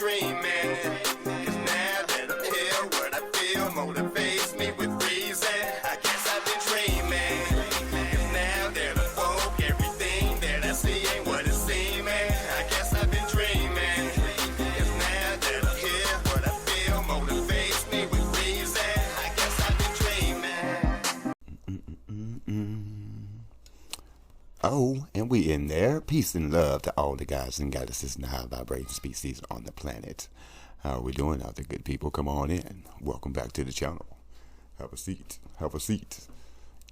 dreaming. 'Cause now that I'm here, what I feel motivates me with reason. I guess I've been dreaming. 'Cause now that I'm woke, everything that I see ain't what it seeming. I guess I've been dreaming. 'Cause now that I'm here, what I feel motivates me with reason. I guess I've been dreaming. Oh, and we in there. Peace and love to all the guys and goddesses and the high vibrating species on the planet. How are we doing out there, good people? Come on in. Welcome back to the channel. Have a seat. Have a seat.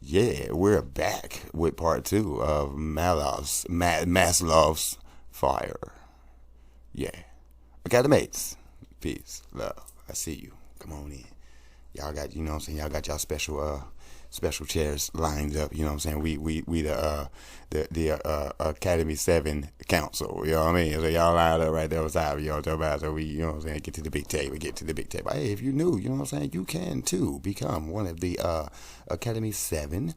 Yeah, we're back with part 2 of Maslov's fire. Yeah. Academates. Peace, love. I see you. Come on in. Y'all got, you know what I'm saying, y'all got y'all special chairs lined up, you know what I'm saying? We the Academy 7 Council, you know what I mean? So y'all lined up right there beside me, y'all talking about, so we, you know what I'm saying, get to the big table. Hey, if you're new, you know what I'm saying, you can too become one of the Academy 7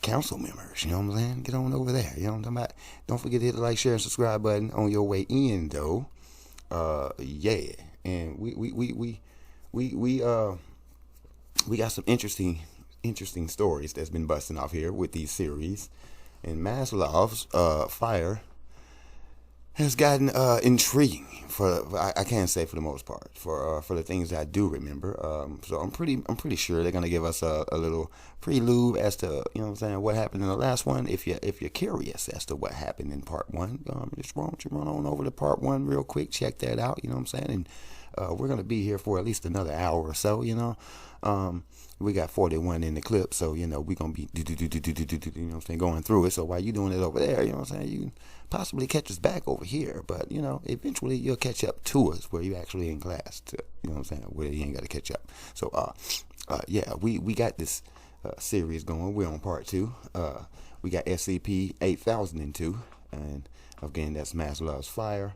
council members, you know what I'm saying? Get on over there, you know what I'm talking about? Don't forget to hit the like, share, and subscribe button on your way in though. Yeah. And we got some interesting stories that's been busting off here with these series, and Maslov's fire has gotten intriguing for I can't say for the most part for the things that I do remember. So I'm pretty sure they're gonna give us a little prelude as to, you know what I'm saying, what happened in the last one. If you're curious as to what happened in part 1, just why don't you run on over to part 1 real quick, check that out, you know what I'm saying, and we're gonna be here for at least another hour or so, you know. We got 41 in the clip, so you know we're gonna be you know what I'm saying, going through it. So while you doing it over there, you know what I'm saying, you can possibly catch us back over here, but you know, eventually you'll catch up to us where you actually in class to, you know what I'm saying, where you ain't gotta catch up. So yeah, we got this series going. We're on part 2. We got SCP-8002, and again, that's Maslov's fire.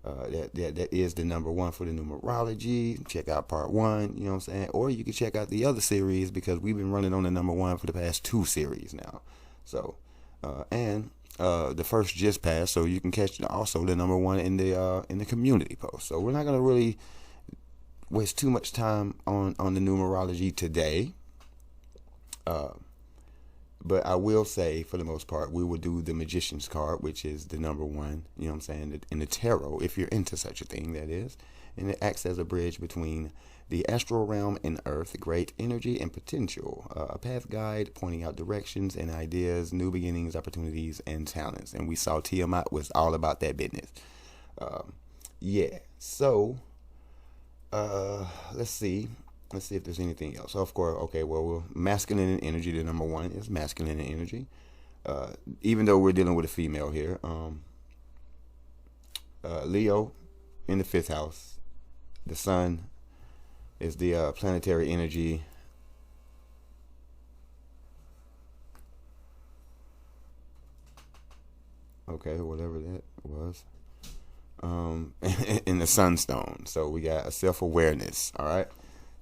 That is the number 1 for the numerology. Check out part 1, you know what I'm saying, or you can check out the other series, because we've been running on the number 1 for the past 2 series now. So and the first just passed, so you can catch also the number 1 in the community post. So we're not gonna really waste too much time on the numerology today. But I will say, for the most part, we will do the Magician's card, which is the number 1, you know what I'm saying, in the tarot, if you're into such a thing, that is. And it acts as a bridge between the astral realm and Earth, great energy and potential, a path guide pointing out directions and ideas, new beginnings, opportunities, and talents. And we saw Tiamat was all about that business. Yeah, so let's see if there's anything else. Of course, okay, well, masculine and energy, the number 1 is masculine and energy. Even though we're dealing with a female here, Leo in the 5th house. The sun is the planetary energy. Okay, whatever that was. In the sunstone. So we got a self-awareness, all right?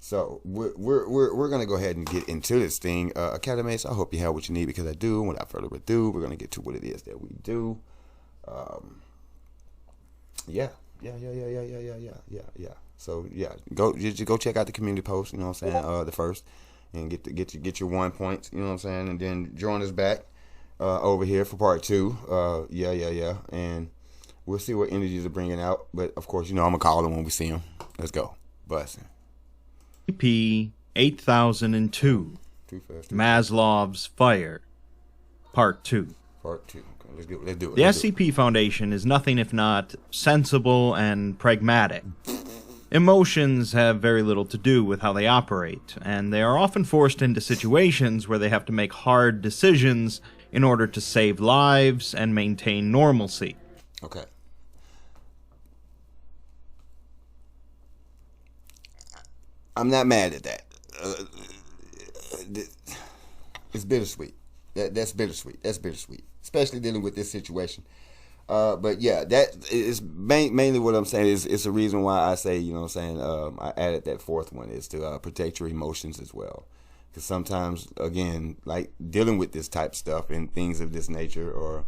So we're gonna go ahead and get into this thing, Academates. I hope you have what you need, because I do. Without further ado, we're gonna get to what it is that we do. Yeah. So yeah, just go check out the community post. You know what I'm saying? The first, and get your 1 point. You know what I'm saying? And then join us back over here for part 2. Yeah. And we'll see what energies are bringing out. But of course, you know I'm gonna call them when we see them. Let's go, bustin'. SCP-8002, Maslov's Fire, Part 2. Part 2. Okay, let's do it. The SCP Foundation is nothing if not sensible and pragmatic. Emotions have very little to do with how they operate, and they are often forced into situations where they have to make hard decisions in order to save lives and maintain normalcy. Okay. I'm not mad at that. It's bittersweet. That's bittersweet. Especially dealing with this situation. But yeah, that is mainly what I'm saying. It's a reason why I say, you know what I'm saying, I added that 4th one, is to protect your emotions as well. Because sometimes, again, like dealing with this type stuff and things of this nature, or,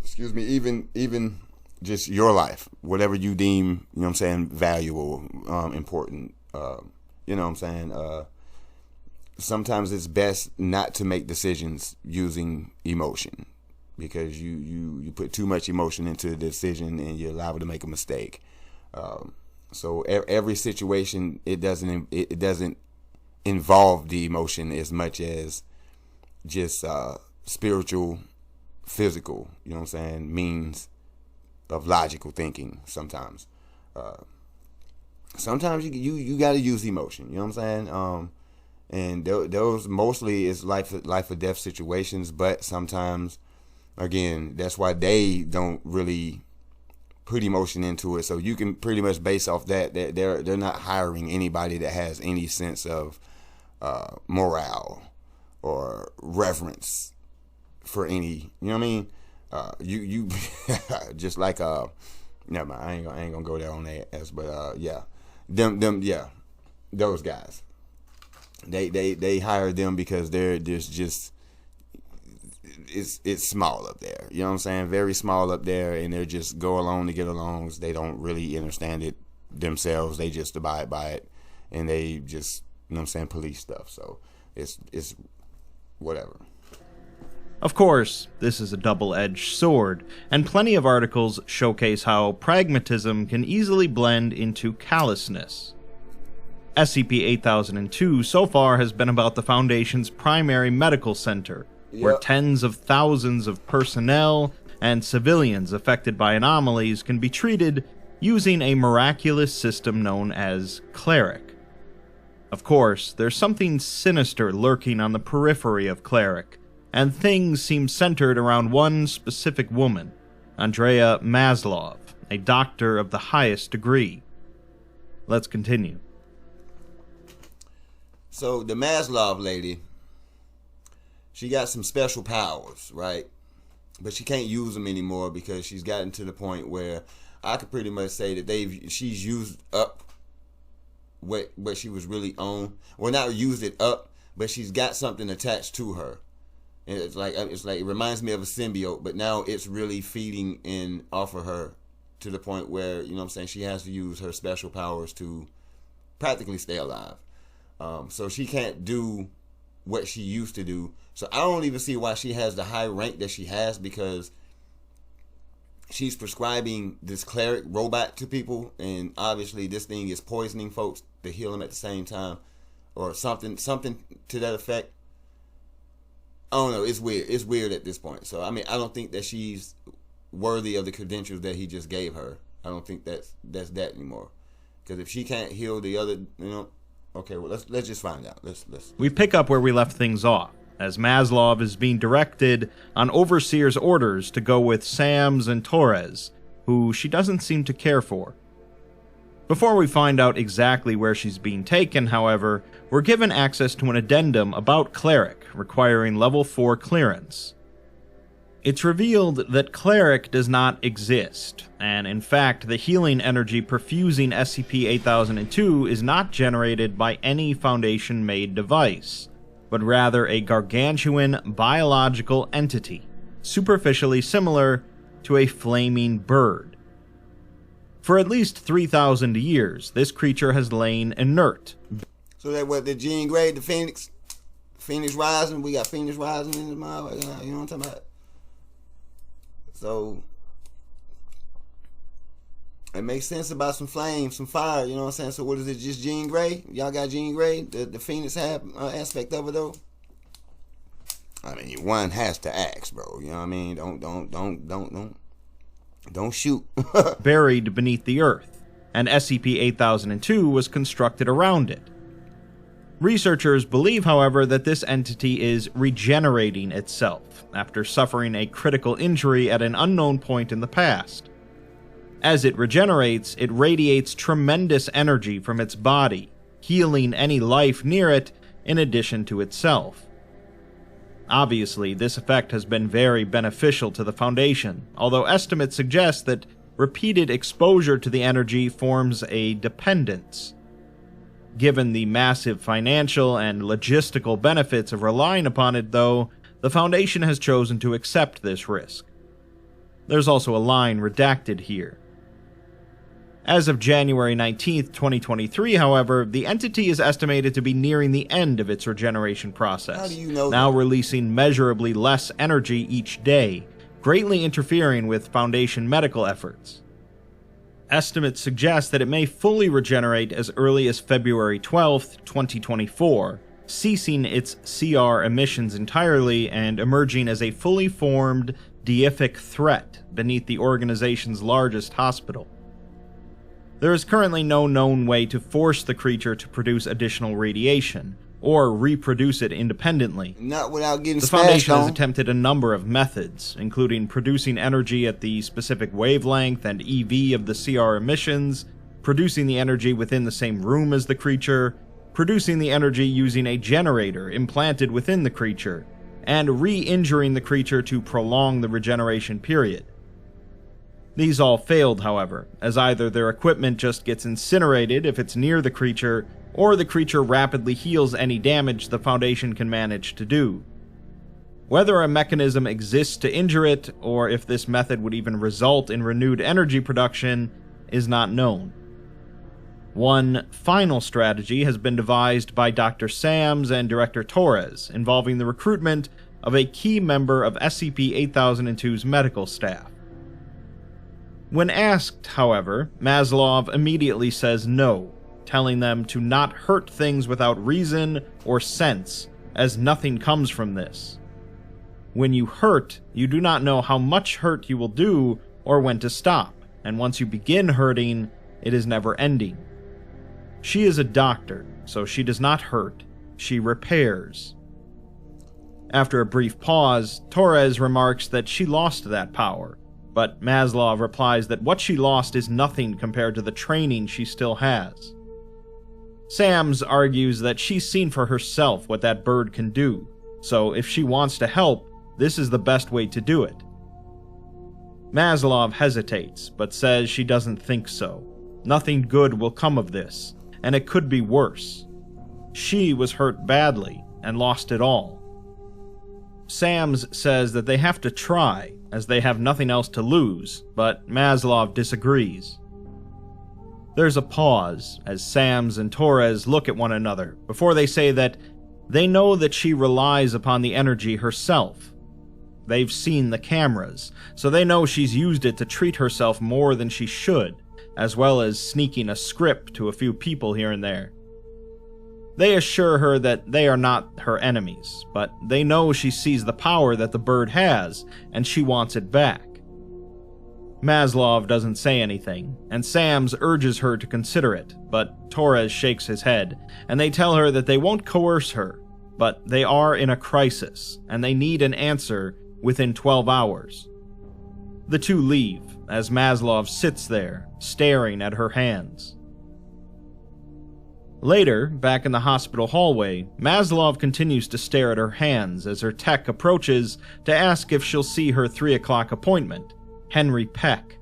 excuse me, even just your life, whatever you deem, you know what I'm saying, valuable, important, you know what I'm saying. Sometimes it's best not to make decisions using emotion, because you put too much emotion into the decision and you're liable to make a mistake. So every situation, it doesn't involve the emotion as much as just spiritual, physical, you know what I'm saying, means of logical thinking. Sometimes you got to use emotion, you know what I'm saying. And those mostly is life or death situations, but sometimes, again, that's why they don't really put emotion into it. So you can pretty much base off that they're not hiring anybody that has any sense of morale or reverence for any, you know what I mean? You just like never mind, I ain't gonna go there on that ass, but yeah, those guys. They hire them because there's just it's small up there. You know what I'm saying? Very small up there, and they're just go along to get along. They don't really understand it themselves. They just abide by it, and they just, you know what I'm saying, police stuff. So it's whatever. Of course, this is a double-edged sword, and plenty of articles showcase how pragmatism can easily blend into callousness. SCP-8002 so far has been about the Foundation's primary medical center, where tens of thousands of personnel and civilians affected by anomalies can be treated using a miraculous system known as Cleric. Of course, there's something sinister lurking on the periphery of Cleric, and things seem centered around one specific woman, Andrea Maslov, a doctor of the highest degree. Let's continue. So the Maslov lady, she got some special powers, right? But she can't use them anymore because she's gotten to the point where I could pretty much say that she's used up what she was really on. Well, not used it up, but she's got something attached to her. And it's like it reminds me of a symbiote, but now it's really feeding in off of her to the point where, you know what I'm saying, she has to use her special powers to practically stay alive. So she can't do what she used to do. So I don't even see why she has the high rank that she has, because she's prescribing this cleric robot to people, and obviously this thing is poisoning folks to heal them at the same time, or something to that effect. I don't know. It's weird. It's weird at this point. So I mean, I don't think that she's worthy of the credentials that he just gave her. I don't think that's that anymore. Because if she can't heal the other, you know. Okay, well, let's just find out. Let's. We pick up where we left things off, as Maslov is being directed on Overseer's orders to go with Sams and Torres, who she doesn't seem to care for. Before we find out exactly where she's being taken, however, we're given access to an addendum about Cleric, requiring level 4 clearance. It's revealed that Cleric does not exist, and in fact, the healing energy perfusing SCP-8002 is not generated by any Foundation-made device, but rather a gargantuan biological entity, superficially similar to a flaming bird. For at least 3,000 years, this creature has lain inert. So that what the Jean Grey, the Phoenix Rising, we got Phoenix Rising in the mile, you know what I'm talking about? So it makes sense about some flame, some fire, you know what I'm saying? So what is it, just Jean Grey? Y'all got Jean Grey? The Phoenix have aspect of it though? I mean, one has to ask, bro. You know what I mean? Don't shoot. Buried beneath the earth, and SCP-8002 was constructed around it. Researchers believe, however, that this entity is regenerating itself after suffering a critical injury at an unknown point in the past. As it regenerates, it radiates tremendous energy from its body, healing any life near it in addition to itself. Obviously, this effect has been very beneficial to the Foundation, although estimates suggest that repeated exposure to the energy forms a dependence. Given the massive financial and logistical benefits of relying upon it, though, the Foundation has chosen to accept this risk. There's also a line redacted here. As of January 19, 2023, however, the entity is estimated to be nearing the end of its regeneration process, How do you know now that? releasing measurably less energy each day, greatly interfering with Foundation medical efforts. Estimates suggest that it may fully regenerate as early as February 12, 2024, ceasing its CR emissions entirely and emerging as a fully formed, deific threat beneath the organization's largest hospital. There is currently no known way to force the creature to produce additional radiation, or reproduce it independently. Not without getting The smashed Foundation has on. attempted a number of methods, including producing energy at the specific wavelength and EV of the CR emissions, producing the energy within the same room as the creature, producing the energy using a generator implanted within the creature, and re-injuring the creature to prolong the regeneration period. These all failed, however, as either their equipment just gets incinerated if it's near the creature, or the creature rapidly heals any damage the Foundation can manage to do. Whether a mechanism exists to injure it, or if this method would even result in renewed energy production, is not known. One final strategy has been devised by Dr. Sams and Director Torres, involving the recruitment of a key member of SCP-8002's medical staff. When asked, however, Maslov immediately says no, telling them to not hurt things without reason or sense, as nothing comes from this. When you hurt, you do not know how much hurt you will do or when to stop, and once you begin hurting, it is never ending. She is a doctor, so she does not hurt, she repairs. After a brief pause, Torres remarks that she lost that power, but Maslov replies that what she lost is nothing compared to the training she still has. Sams argues that she's seen for herself what that bird can do, so if she wants to help, this is the best way to do it. Maslov hesitates, but says she doesn't think so. Nothing good will come of this, and it could be worse. She was hurt badly and lost it all. Sams says that they have to try, as they have nothing else to lose, but Maslov disagrees. There's a pause as Sams and Torres look at one another before they say that they know that she relies upon the energy herself. They've seen the cameras, so they know she's used it to treat herself more than she should, as well as sneaking a script to a few people here and there. They assure her that they are not her enemies, but they know she sees the power that the bird has, and she wants it back. Maslov doesn't say anything, and Sams urges her to consider it, but Torres shakes his head, and they tell her that they won't coerce her, but they are in a crisis, and they need an answer within 12 hours. The two leave, as Maslov sits there, staring at her hands. Later, back in the hospital hallway, Maslov continues to stare at her hands as her tech approaches to ask if she'll see her 3 o'clock appointment, Henry Peck.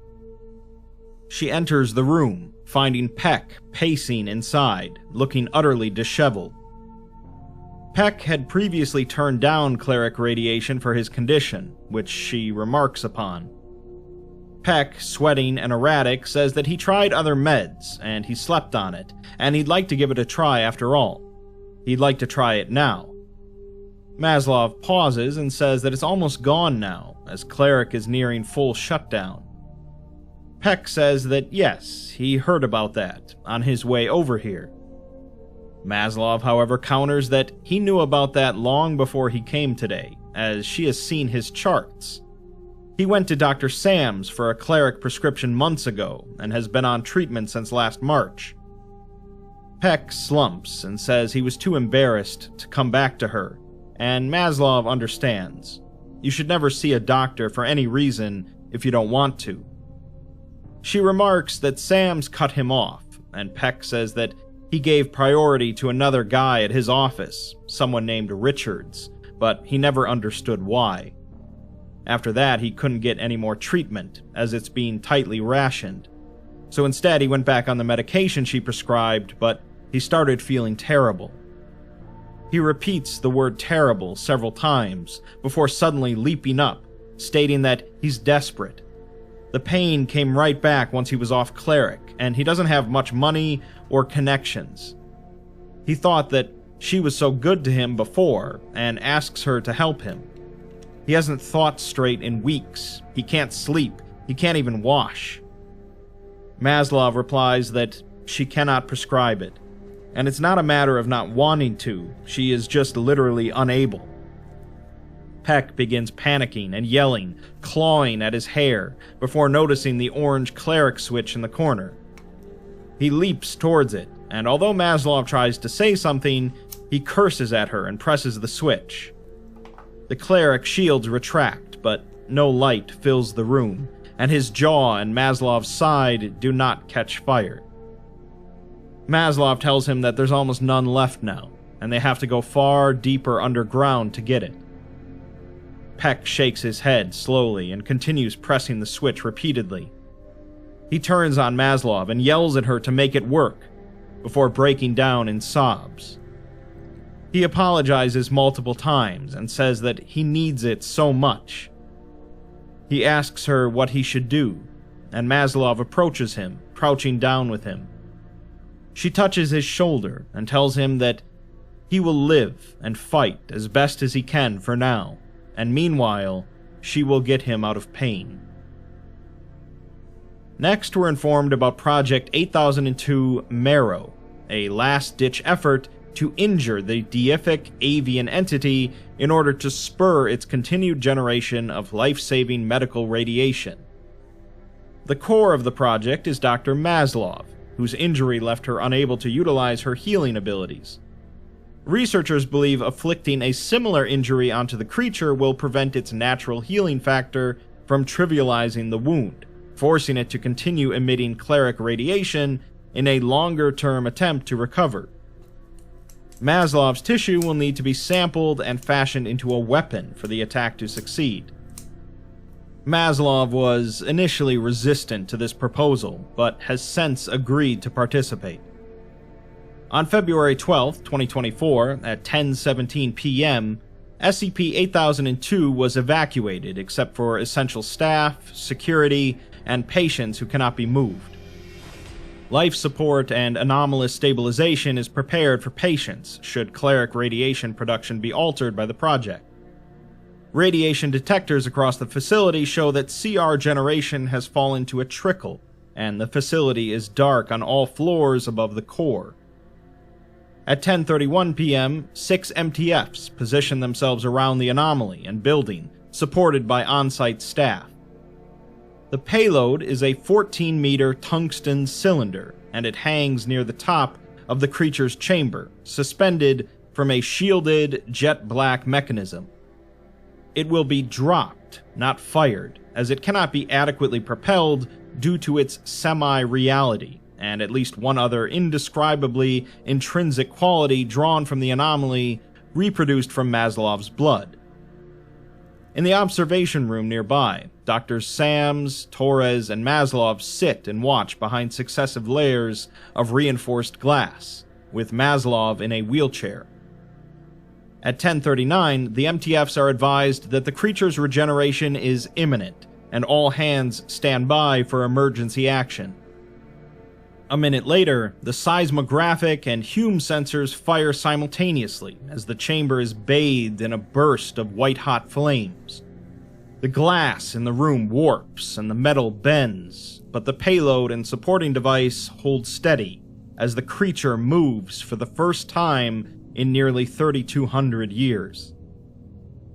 She enters the room, finding Peck pacing inside, looking utterly disheveled. Peck had previously turned down cleric radiation for his condition, which she remarks upon. Peck, sweating and erratic, says that he tried other meds, and he slept on it, and he'd like to give it a try after all. He'd like to try it now. Maslov pauses and says that it's almost gone now, as cleric is nearing full shutdown. Peck says that yes, he heard about that, on his way over here. Maslov, however, counters that he knew about that long before he came today, as she has seen his charts. He went to Dr. Sams for a cleric prescription months ago, and has been on treatment since last March. Peck slumps and says he was too embarrassed to come back to her, and Maslov understands. You should never see a doctor for any reason if you don't want to. She remarks that Sams cut him off, and Peck says that he gave priority to another guy at his office, someone named Richards, but he never understood why. After that, he couldn't get any more treatment, as it's being tightly rationed. So instead, he went back on the medication she prescribed, but he started feeling terrible. He repeats the word terrible several times, before suddenly leaping up, stating that he's desperate, The pain came right back once he was off Cleric, and he doesn't have much money or connections. He thought that she was so good to him before, and asks her to help him. He hasn't thought straight in weeks. He can't sleep. He can't even wash. Maslov replies that she cannot prescribe it, and it's not a matter of not wanting to, she is just literally unable. Peck begins panicking and yelling, clawing at his hair, before noticing the orange Cleric switch in the corner. He leaps towards it, and although Maslov tries to say something, he curses at her and presses the switch. The Cleric shields retract, but no light fills the room, and his jaw and Maslov's side do not catch fire. Maslov tells him that there's almost none left now, and they have to go far deeper underground to get it. Peck shakes his head slowly and continues pressing the switch repeatedly. He turns on Maslov and yells at her to make it work, before breaking down in sobs. He apologizes multiple times and says that he needs it so much. He asks her what he should do, and Maslov approaches him, crouching down with him. She touches his shoulder and tells him that he will live and fight as best as he can for now, and meanwhile, she will get him out of pain. Next, we're informed about Project 8002 Marrow, a last-ditch effort to injure the deific avian entity in order to spur its continued generation of life-saving medical radiation. The core of the project is Dr. Maslov, whose injury left her unable to utilize her healing abilities. Researchers believe afflicting a similar injury onto the creature will prevent its natural healing factor from trivializing the wound, forcing it to continue emitting Cleric radiation in a longer-term attempt to recover. Maslov's tissue will need to be sampled and fashioned into a weapon for the attack to succeed. Maslov was initially resistant to this proposal, but has since agreed to participate. On February 12, 2024, at 10:17 p.m., SCP-8002 was evacuated except for essential staff, security, and patients who cannot be moved. Life support and anomalous stabilization is prepared for patients should Cleric radiation production be altered by the project. Radiation detectors across the facility show that CR generation has fallen to a trickle, and the facility is dark on all floors above the core. At 10:31 p.m., 6 MTFs position themselves around the anomaly and building, supported by on-site staff. The payload is a 14-meter tungsten cylinder, and it hangs near the top of the creature's chamber, suspended from a shielded, jet-black mechanism. It will be dropped, not fired, as it cannot be adequately propelled due to its semi-reality, and at least one other indescribably intrinsic quality drawn from the anomaly reproduced from Maslov's blood. In the observation room nearby, Drs. Sams, Torres, and Maslov sit and watch behind successive layers of reinforced glass, with Maslov in a wheelchair. At 10:39, the MTFs are advised that the creature's regeneration is imminent, and all hands stand by for emergency action. A minute later, the seismographic and Hume sensors fire simultaneously as the chamber is bathed in a burst of white-hot flames. The glass in the room warps and the metal bends, but the payload and supporting device hold steady as the creature moves for the first time in nearly 3,200 years.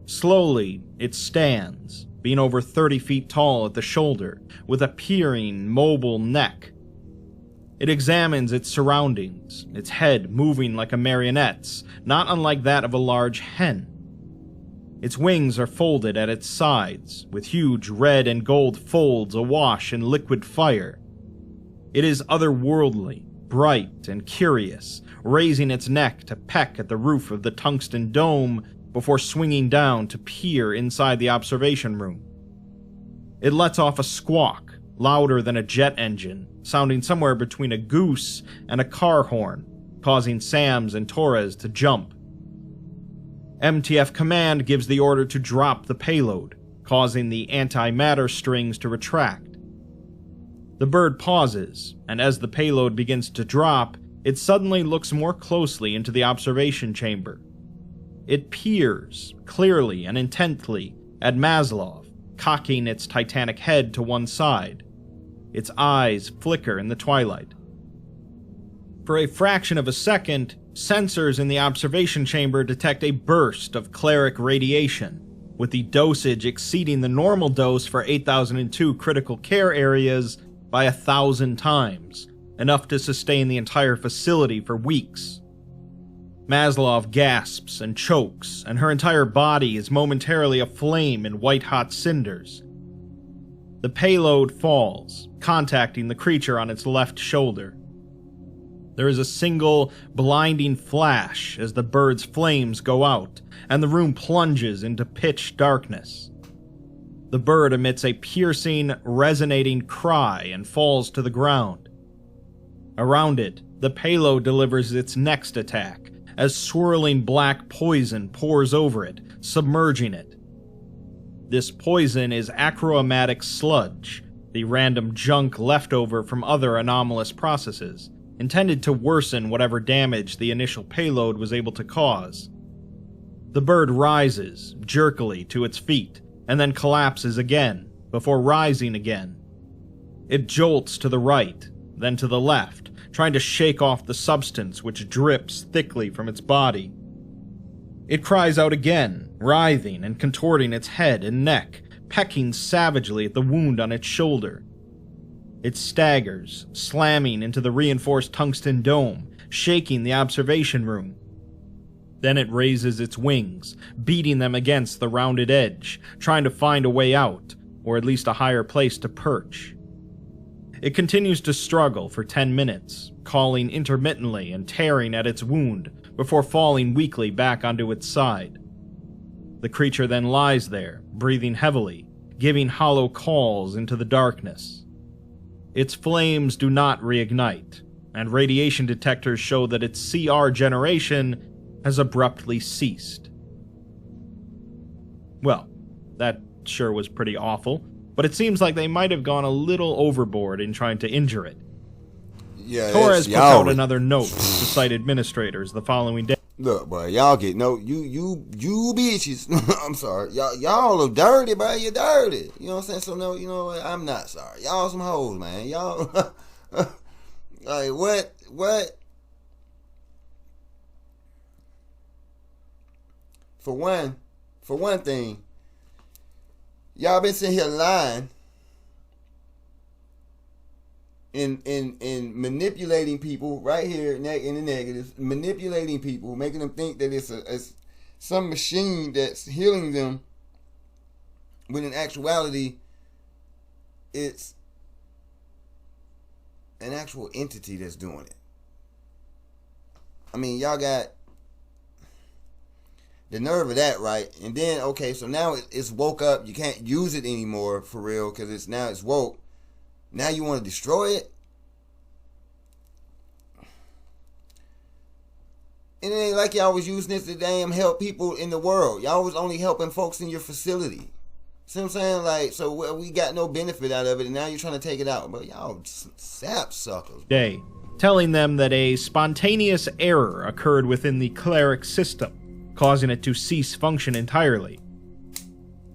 Slowly, it stands, being over 30 feet tall at the shoulder, with a peering, mobile neck. It examines its surroundings, its head moving like a marionette's, not unlike that of a large hen. Its wings are folded at its sides, with huge red and gold folds awash in liquid fire. It is otherworldly, bright, and curious, raising its neck to peck at the roof of the tungsten dome before swinging down to peer inside the observation room. It lets off a squawk, louder than a jet engine, sounding somewhere between a goose and a car horn, causing Sams and Torres to jump. MTF Command gives the order to drop the payload, causing the antimatter strings to retract, The bird pauses, and as the payload begins to drop, it suddenly looks more closely into the observation chamber. It peers, clearly and intently, at Maslov, cocking its titanic head to one side. Its eyes flicker in the twilight. For a fraction of a second, sensors in the observation chamber detect a burst of cleric radiation, with the dosage exceeding the normal dose for 8002 critical care areas by 1,000 times, enough to sustain the entire facility for weeks. Maslov gasps and chokes, and her entire body is momentarily aflame in white-hot cinders. The payload falls, contacting the creature on its left shoulder. There is a single, blinding flash as the bird's flames go out, and the room plunges into pitch darkness. The bird emits a piercing, resonating cry and falls to the ground. Around it, the payload delivers its next attack, as swirling black poison pours over it, submerging it. This poison is achromatic sludge, the random junk left over from other anomalous processes, intended to worsen whatever damage the initial payload was able to cause. The bird rises, jerkily, to its feet, and then collapses again, before rising again. It jolts to the right, then to the left, trying to shake off the substance which drips thickly from its body. It cries out again, writhing and contorting its head and neck, pecking savagely at the wound on its shoulder. It staggers, slamming into the reinforced tungsten dome, shaking the observation room. Then it raises its wings, beating them against the rounded edge, trying to find a way out, or at least a higher place to perch. It continues to struggle for 10 minutes, calling intermittently and tearing at its wound, before falling weakly back onto its side. The creature then lies there, breathing heavily, giving hollow calls into the darkness. Its flames do not reignite, and radiation detectors show that its CR generation has abruptly ceased. Well, that sure was pretty awful, but it seems like they might have gone a little overboard in trying to injure it. Yeah, Torres put out another note to site administrators the following day. Look, boy, y'all get you bitches. I'm sorry, y'all are dirty, boy. You're dirty. You know what I'm saying? So no, you know what? I'm not sorry. Y'all some hoes, man. Y'all, like what? For one thing, y'all been sitting here lying and manipulating people right here in the negatives, manipulating people, making them think that it's some machine that's healing them, when in actuality it's an actual entity that's doing it. I mean, y'all got the nerve of that, right? And then, okay, so now it's woke up. You can't use it anymore for real because it's woke. Now you want to destroy it? And it ain't like y'all was using this to damn help people in the world. Y'all was only helping folks in your facility. See what I'm saying? Like, so we got no benefit out of it, and now you're trying to take it out. But y'all sap suckers. Day, telling them that a spontaneous error occurred within the cleric system, causing it to cease function entirely.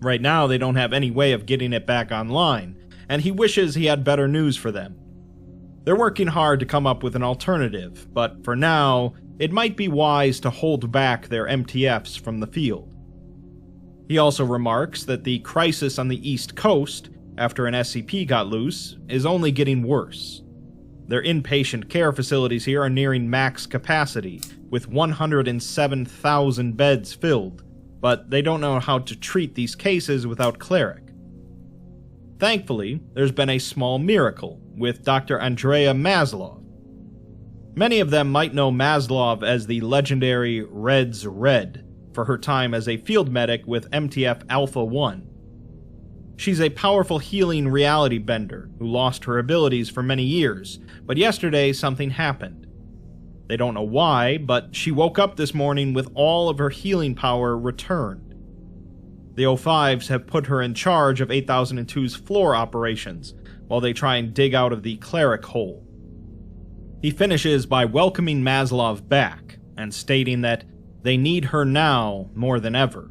Right now, they don't have any way of getting it back online, and he wishes he had better news for them. They're working hard to come up with an alternative, but for now, it might be wise to hold back their MTFs from the field. He also remarks that the crisis on the East Coast, after an SCP got loose, is only getting worse. Their inpatient care facilities here are nearing max capacity, with 107,000 beds filled, but they don't know how to treat these cases without cleric. Thankfully, there's been a small miracle with Dr. Andrea Maslov. Many of them might know Maslov as the legendary Red's Red for her time as a field medic with MTF Alpha 1. She's a powerful healing reality bender who lost her abilities for many years, but yesterday something happened. They don't know why, but she woke up this morning with all of her healing power returned. The O5s have put her in charge of 8002's floor operations, while they try and dig out of the cleric hole. He finishes by welcoming Maslov back and stating that they need her now more than ever.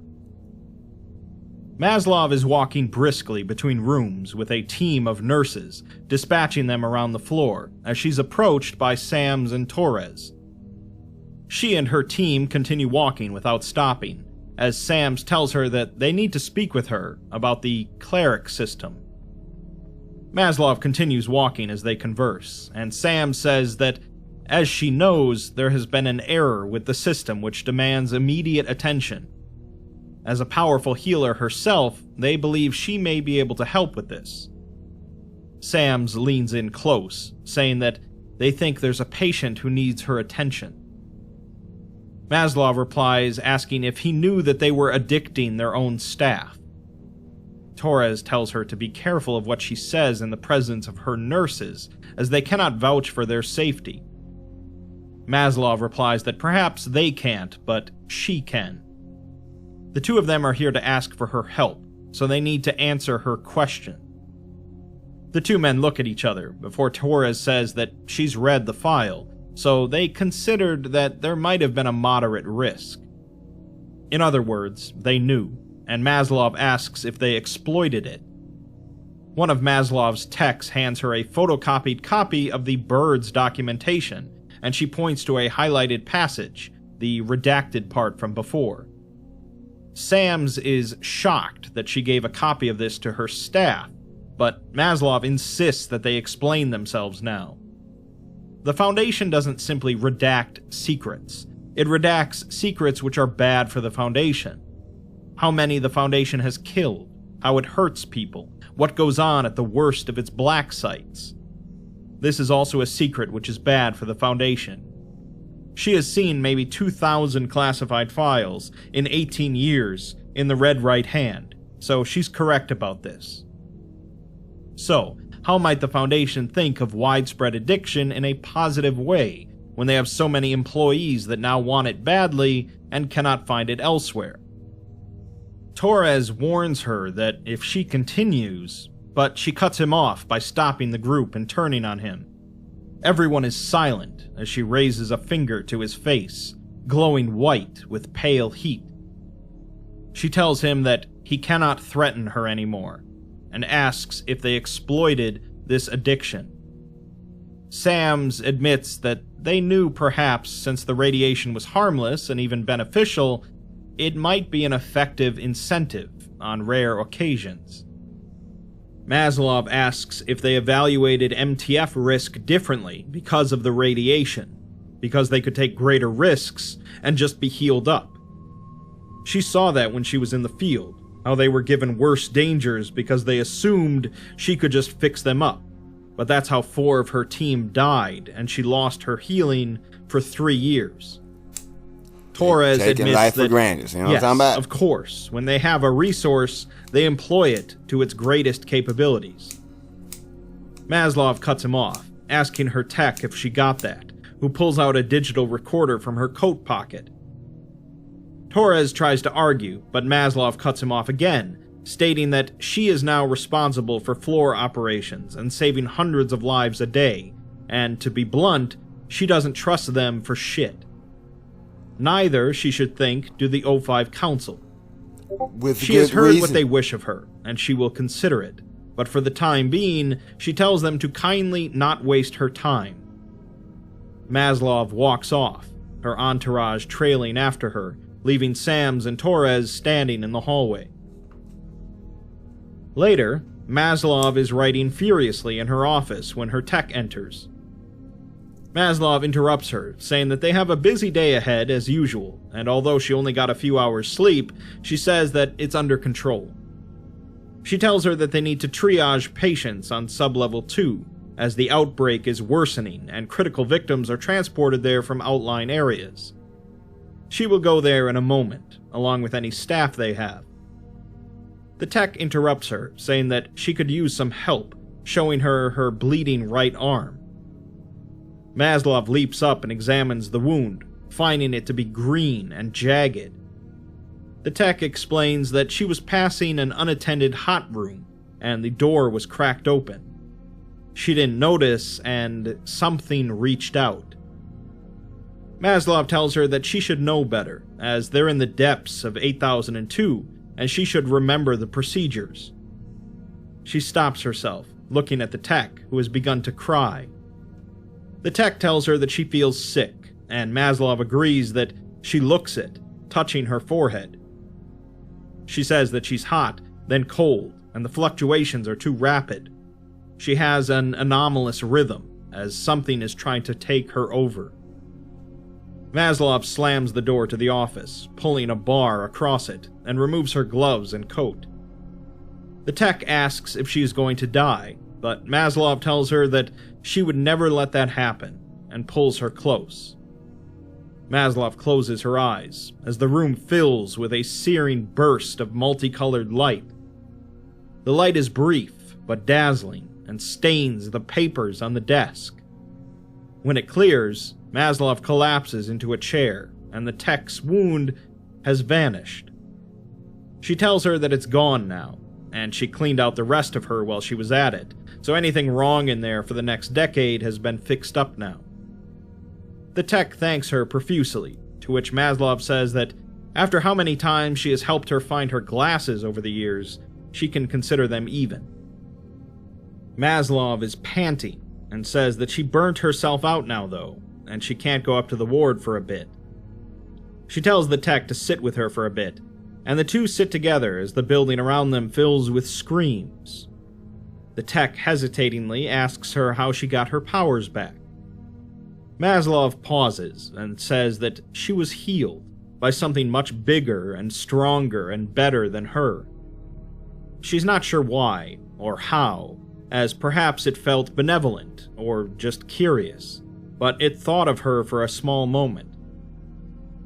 Maslov is walking briskly between rooms with a team of nurses, dispatching them around the floor as she's approached by Sams and Torres. She and her team continue walking without stopping, as Sams tells her that they need to speak with her about the cleric system. Maslov continues walking as they converse, and Sam says that, as she knows, there has been an error with the system which demands immediate attention. As a powerful healer herself, they believe she may be able to help with this. Sams leans in close, saying that they think there's a patient who needs her attention. Maslov replies, asking if he knew that they were addicting their own staff. Torres tells her to be careful of what she says in the presence of her nurses, as they cannot vouch for their safety. Maslov replies that perhaps they can't, but she can. The two of them are here to ask for her help, so they need to answer her question. The two men look at each other before Torres says that she's read the file, so they considered that there might have been a moderate risk. In other words, they knew, and Maslov asks if they exploited it. One of Maslov's techs hands her a photocopied copy of the bird's documentation, and she points to a highlighted passage, the redacted part from before. Sams is shocked that she gave a copy of this to her staff, but Maslov insists that they explain themselves now. The Foundation doesn't simply redact secrets. It redacts secrets which are bad for the Foundation. How many the Foundation has killed, how it hurts people, what goes on at the worst of its black sites. This is also a secret which is bad for the Foundation. She has seen maybe 2,000 classified files in 18 years in the red right hand, so she's correct about this. So, how might the Foundation think of widespread addiction in a positive way when they have so many employees that now want it badly and cannot find it elsewhere? Torres warns her that if she continues, but she cuts him off by stopping the group and turning on him. Everyone is silent as she raises a finger to his face, glowing white with pale heat. She tells him that he cannot threaten her anymore, and asks if they exploited this addiction. Sams admits that they knew perhaps since the radiation was harmless and even beneficial, it might be an effective incentive on rare occasions. Maslov asks if they evaluated MTF risk differently because of the radiation, because they could take greater risks and just be healed up. She saw that when she was in the field, how they were given worse dangers because they assumed she could just fix them up. But that's how 4 of her team died, and she lost her healing for 3 years. Torres Taking admits life that, for granted, you know yes, what I'm talking about? of course, when they have a resource, they employ it to its greatest capabilities. Maslov cuts him off, asking her tech if she got that, who pulls out a digital recorder from her coat pocket. Torres tries to argue, but Maslov cuts him off again, stating that she is now responsible for floor operations and saving hundreds of lives a day, and to be blunt, she doesn't trust them for shit. Neither, she should think, do the O5 Council. She has heard what they wish of her, and she will consider it, but for the time being, she tells them to kindly not waste her time. Maslov walks off, her entourage trailing after her, leaving Sams and Torres standing in the hallway. Later, Maslov is writing furiously in her office when her tech enters. Maslov interrupts her, saying that they have a busy day ahead as usual, and although she only got a few hours sleep, she says that it's under control. She tells her that they need to triage patients on Sublevel 2, as the outbreak is worsening and critical victims are transported there from outlying areas. She will go there in a moment, along with any staff they have. The tech interrupts her, saying that she could use some help, showing her her bleeding right arm. Maslov leaps up and examines the wound, finding it to be green and jagged. The tech explains that she was passing an unattended hot room, and the door was cracked open. she didn't notice and something reached out. Maslov tells her that she should know better, as they're in the depths of 8002, and she should remember the procedures. She stops herself, looking at the tech, who has begun to cry. The tech tells her that she feels sick, and Maslov agrees that she looks it, touching her forehead. She says that she's hot, then cold, and the fluctuations are too rapid. She has an anomalous rhythm, as something is trying to take her over. Maslov slams the door to the office, pulling a bar across it, and removes her gloves and coat. The tech asks if she is going to die, but Maslov tells her that she would never let that happen, and pulls her close. Maslov closes her eyes, as the room fills with a searing burst of multicolored light. The light is brief, but dazzling, and stains the papers on the desk. When it clears, Maslov collapses into a chair, and the tech's wound has vanished. She tells her that it's gone now, and she cleaned out the rest of her while she was at it, so anything wrong in there for the next decade has been fixed up now. The tech thanks her profusely, to which Maslov says that after how many times she has helped her find her glasses over the years, she can consider them even. Maslov is panting, and says that she burnt herself out now though, and she can't go up to the ward for a bit. She tells the tech to sit with her for a bit, and the two sit together as the building around them fills with screams. The tech hesitatingly asks her how she got her powers back. Maslov pauses and says that she was healed by something much bigger and stronger and better than her. She's not sure why or how, as perhaps it felt benevolent or just curious, but it thought of her for a small moment.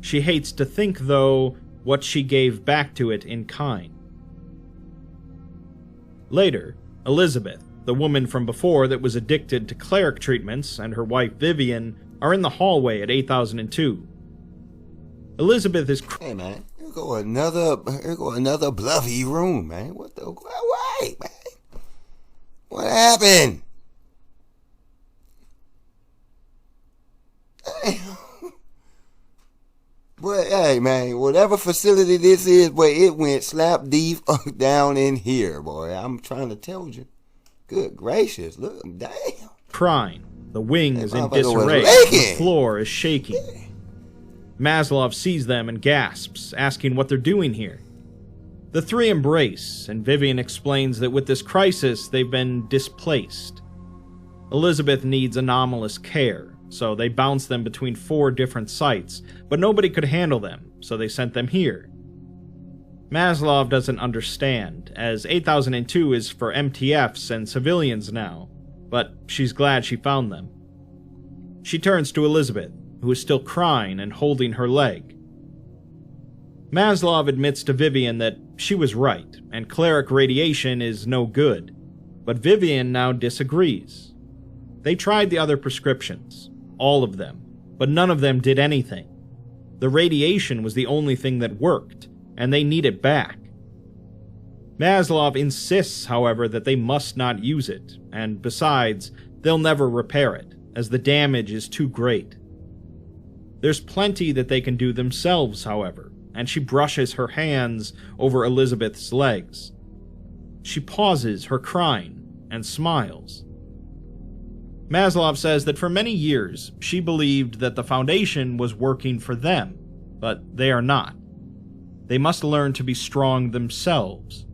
She hates to think, though, what she gave back to it in kind. Later, Elizabeth, the woman from before that was addicted to cleric treatments, and her wife Vivian are in the hallway at 8002. Elizabeth is Hey man, here go another bluffy room, man. What the wait, man? What happened? But hey man, whatever facility this is, boy, it went slap deep down in here, boy. I'm trying to tell you. Good gracious, look, damn. crying. The wing is in motherfucker was disarray. leaking. The floor is shaking. Maslov sees them and gasps, asking what they're doing here. The three embrace, and Vivian explains that with this crisis, they've been displaced. Elizabeth needs anomalous care, so they bounce them between 4 different sites, but nobody could handle them, so they sent them here. Maslov doesn't understand, as 8002 is for MTFs and civilians now, but she's glad she found them. She turns to Elizabeth, who is still crying and holding her leg. Maslov admits to Vivian that she was right, and cleric radiation is no good, but Vivian now disagrees. They tried the other prescriptions, all of them, but none of them did anything. The radiation was the only thing that worked, and they need it back. Maslov insists, however, that they must not use it, and besides, they'll never repair it, as the damage is too great. There's plenty that they can do themselves, however, and she brushes her hands over Elizabeth's legs. She pauses her crying and smiles. Maslov says that for many years she believed that the Foundation was working for them, but they are not. They must learn to be strong themselves.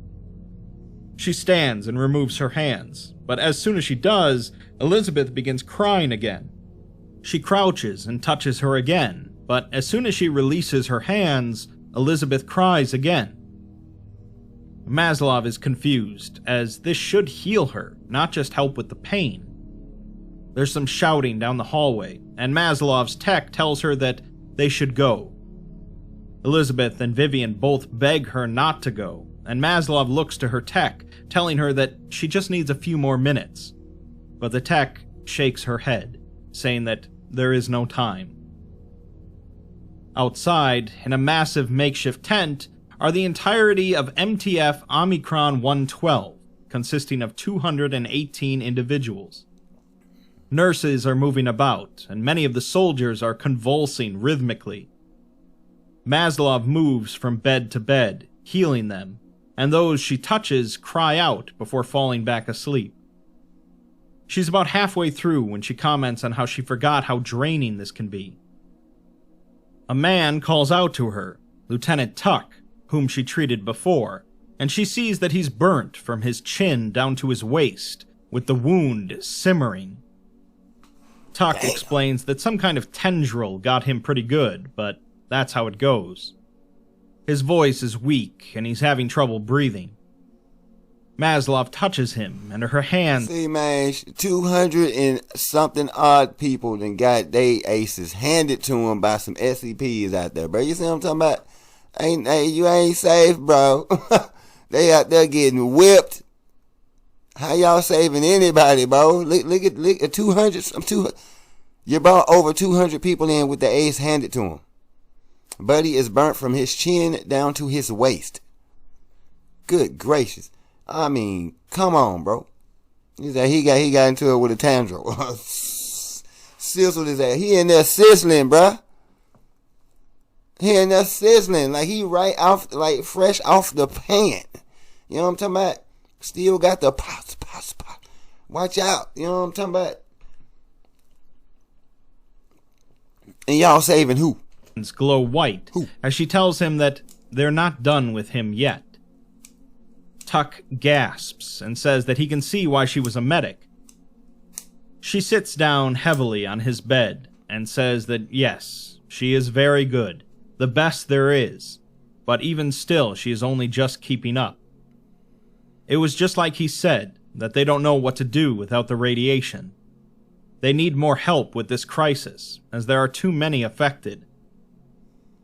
She stands and removes her hands, but as soon as she does, Elizabeth begins crying again. She crouches and touches her again, but as soon as she releases her hands, Elizabeth cries again. Maslov is confused, as this should heal her, not just help with the pain. There's some shouting down the hallway, and Maslov's tech tells her that they should go. Elizabeth and Vivian both beg her not to go, and Maslov looks to her tech, telling her that she just needs a few more minutes. But the tech shakes her head, saying that there is no time. Outside, in a massive makeshift tent, are the entirety of MTF Omicron 112, consisting of 218 individuals. Nurses are moving about, and many of the soldiers are convulsing rhythmically. Maslov moves from bed to bed, healing them, and those she touches cry out before falling back asleep. She's about halfway through when she comments on how she forgot how draining this can be. A man calls out to her, Lieutenant Tuck, whom she treated before, and she sees that he's burnt from his chin down to his waist, with the wound simmering. Tuck explains that some kind of tendril got him pretty good, but that's how it goes. His voice is weak, and he's having trouble breathing. Maslov touches him, and her hand... See, man, 200 and something odd people then got they aces handed to them by some SCPs out there, bro. You see what I'm talking about? You ain't safe, bro. They out there getting whipped. How y'all saving anybody, bro? Look at 200. You brought over 200 people in with the ace handed to him. Buddy is burnt from his chin down to his waist. Good gracious. I mean, come on, bro. He got into it with a tendril. Sizzled his ass. He in there sizzling, bro. He in there sizzling. Like he right off, like fresh off the pan. You know what I'm talking about? Still got the pops. Watch out. You know what I'm talking about? And y'all saving who? Glow white, as she tells him that they're not done with him yet. Tuck gasps and says that he can see why she was a medic. She sits down heavily on his bed and says that yes, she is very good, the best there is, but even still she is only just keeping up. It was just like he said, that they don't know what to do without the radiation. They need more help with this crisis, as there are too many affected.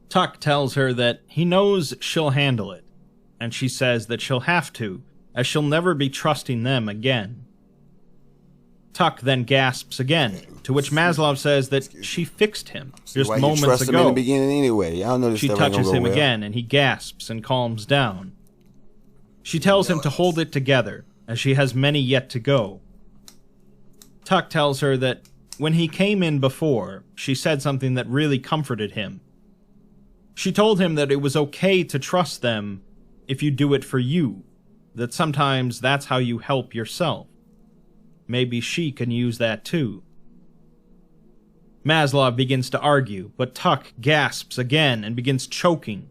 Tuck tells her that he knows she'll handle it, and she says that she'll have to, as she'll never be trusting them again. Tuck then gasps again, to which Maslov says that she fixed him just moments trust ago. him in the beginning anyway. Y'all know this She stuff ain't gonna touches go him well. again, and he gasps and calms down. She tells him to hold it together, as she has many yet to go. Tuck tells her that when he came in before, she said something that really comforted him. She told him that it was okay to trust them if you do it for you, that sometimes that's how you help yourself. Maybe she can use that too. Maslov begins to argue, but Tuck gasps again and begins choking.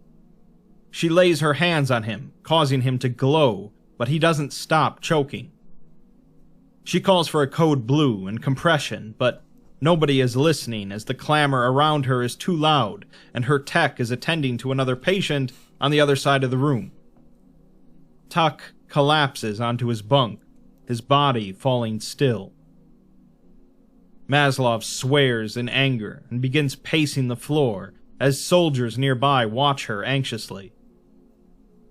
She lays her hands on him, causing him to glow, but he doesn't stop choking. She calls for a code blue and compression, but nobody is listening as the clamor around her is too loud, and her tech is attending to another patient on the other side of the room. Tuck collapses onto his bunk, his body falling still. Maslov swears in anger and begins pacing the floor as soldiers nearby watch her anxiously.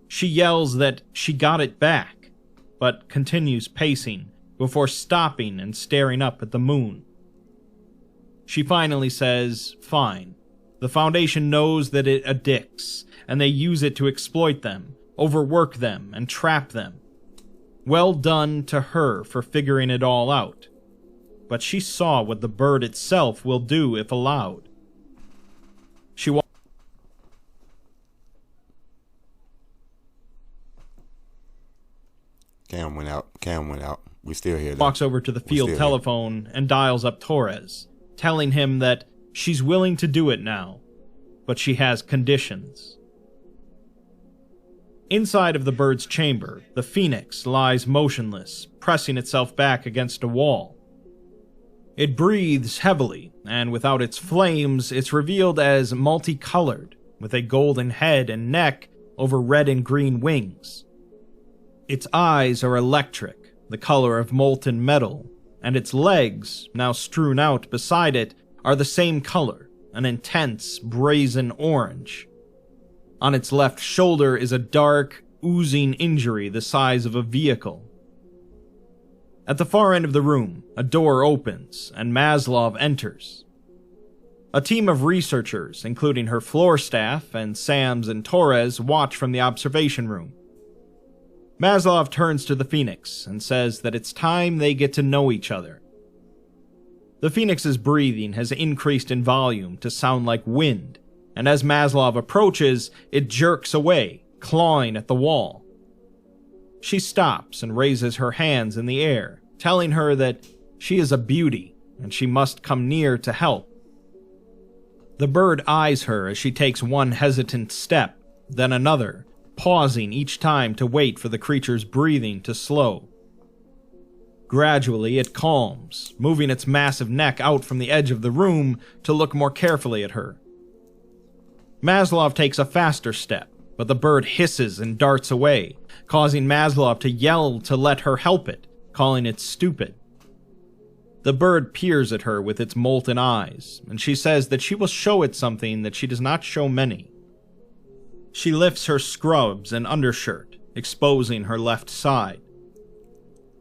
She yells that she got it back, but continues pacing before stopping and staring up at the moon. She finally says, fine. The Foundation knows that it addicts, and they use it to exploit them, overwork them, and trap them. Well done to her for figuring it all out. But she saw what the bird itself will do if allowed. She Cam went out. We still here, though. walks over to the field telephone and dials up Torres, telling him that she's willing to do it now, but she has conditions. Inside of the bird's chamber, the phoenix lies motionless, pressing itself back against a wall. It breathes heavily, and without its flames, it's revealed as multicolored, with a golden head and neck over red and green wings. Its eyes are electric, the color of molten metal, and its legs, now strewn out beside it, are the same color, an intense, brazen orange. On its left shoulder is a dark, oozing injury the size of a vehicle. At the far end of the room, a door opens, and Maslov enters. A team of researchers, including her floor staff and Sam's and Torres, watch from the observation room. Maslov turns to the Phoenix and says that it's time they get to know each other. The Phoenix's breathing has increased in volume to sound like wind, and as Maslov approaches, it jerks away, clawing at the wall. She stops and raises her hands in the air, telling her that she is a beauty and she must come near to help. The bird eyes her as she takes one hesitant step, then another, pausing each time to wait for the creature's breathing to slow. Gradually, it calms, moving its massive neck out from the edge of the room to look more carefully at her. Maslov takes a faster step, but the bird hisses and darts away, causing Maslov to yell to let her help it, calling it stupid. The bird peers at her with its molten eyes, and she says that she will show it something that she does not show many. She lifts her scrubs and undershirt, exposing her left side.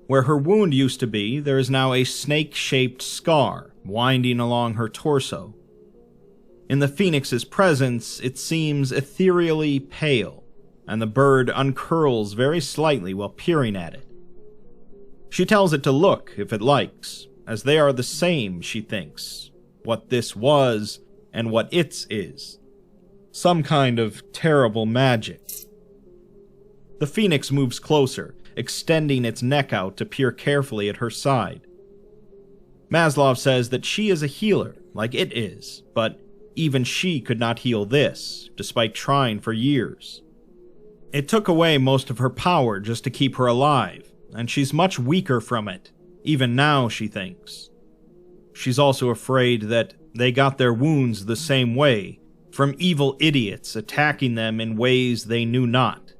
Where her wound used to be, there is now a snake-shaped scar winding along her torso. In the Phoenix's presence, it seems ethereally pale, and the bird uncurls very slightly while peering at it. She tells it to look if it likes, as they are the same, she thinks, what this was and what its is. Some kind of terrible magic. The Phoenix moves closer, extending its neck out to peer carefully at her side. Maslov says that she is a healer, like it is, but even she could not heal this, despite trying for years. It took away most of her power just to keep her alive, and she's much weaker from it, even now, she thinks. She's also afraid that they got their wounds the same way, from evil idiots attacking them in ways they knew not.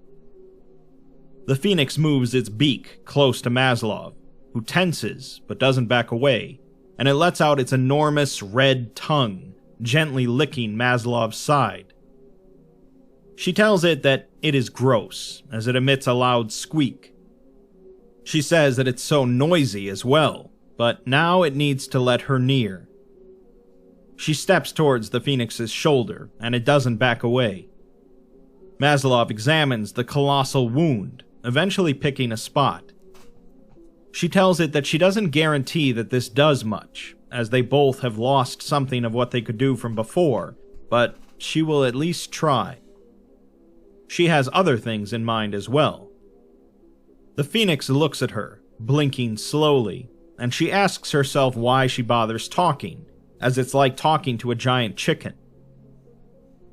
The Phoenix moves its beak close to Maslov, who tenses but doesn't back away, and it lets out its enormous red tongue, gently licking Maslov's side. She tells it that it is gross, as it emits a loud squeak. She says that it's so noisy as well, but now it needs to let her near. She steps towards the Phoenix's shoulder, and it doesn't back away. Maslov examines the colossal wound, eventually picking a spot. She tells it that she doesn't guarantee that this does much, as they both have lost something of what they could do from before, but she will at least try. She has other things in mind as well. The Phoenix looks at her, blinking slowly, and she asks herself why she bothers talking, as it's like talking to a giant chicken.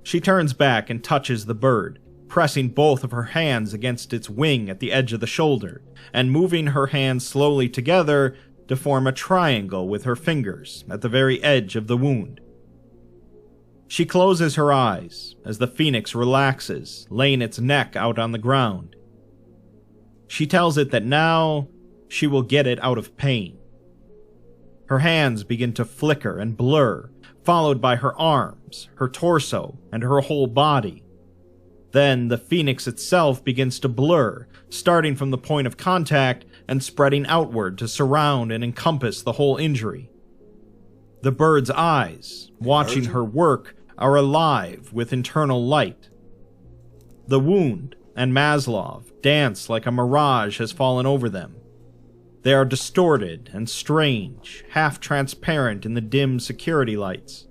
She turns back and touches the bird, pressing both of her hands against its wing at the edge of the shoulder, and moving her hands slowly together to form a triangle with her fingers at the very edge of the wound. She closes her eyes as the Phoenix relaxes, laying its neck out on the ground. She tells it that now she will get it out of pain. Her hands begin to flicker and blur, followed by her arms, her torso, and her whole body. Then the Phoenix itself begins to blur, starting from the point of contact and spreading outward to surround and encompass the whole injury. The bird's eyes, watching her work, are alive with internal light. The wound and Maslov dance like a mirage has fallen over them. They are distorted and strange, half-transparent in the dim security lights.